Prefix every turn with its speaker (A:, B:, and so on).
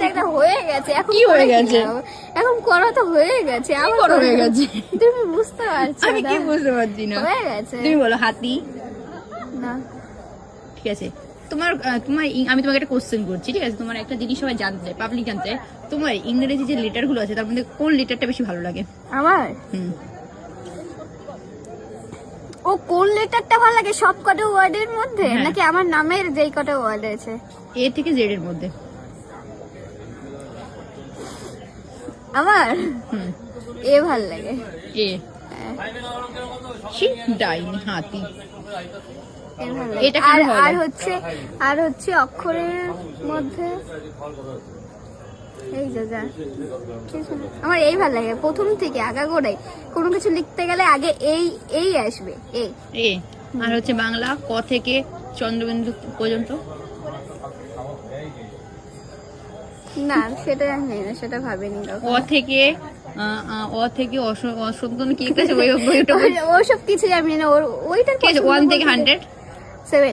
A: একটা হয়ে গেছে এখন
B: কি হয়ে গেছে?
A: এখন করা তো হয়ে গেছে আমার
B: বড় হয়ে গেছে
A: তুমি বুঝতে পারছো
B: আমি
A: না
B: কি বুঝতে পারছি না
A: হয়ে গেছে
B: তুমি বলো হাতি
A: না
B: ঠিক আছে তোমার আমি তোমাকে একটা কোশ্চেন করছি ঠিক আছে তোমার একটা জিনিস সবাই জানতে চায় পাবলিক জানতে চায় তোমার ইংরেজি যে লেটার গুলো আছে তার মধ্যে কোন লেটারটা বেশি ভালো লাগে
A: আমার
B: হুম
A: ও কোন লেটারটা ভালো লাগে সব কটা ওয়ার্ডের মধ্যে
B: হ্যাঁ।
A: নাকি আমার নামের যেই কটা ওয়ার্ড আছে
B: এ থেকে জেড এর মধ্যে
A: আমার
B: হুম
A: এ ভাল লাগে
B: এ ডাইনি হাতি
A: এ ভাল লাগে
B: এটা কেন ভালো লাগে?
A: আর হচ্ছে অক্ষরের মধ্যে এই যে যা কিছু না। আমার এই ভাল লাগে প্রথম থেকে আগাগোড়াই কোনো কিছু লিখতে গেলে আগে এই আসবে এই
B: এ আর হচ্ছে বাংলা ক থেকে চন্দ্রবিন্দু পর্যন্ত
A: না সেটা জানি না সেটা ভাবিনি
B: অ থেকে অসম্পূর্ণ কি একটা আছে ওইটা
A: ওসব কিছু জানি না ওইটা
B: ওয়ান থেকে 100
A: 7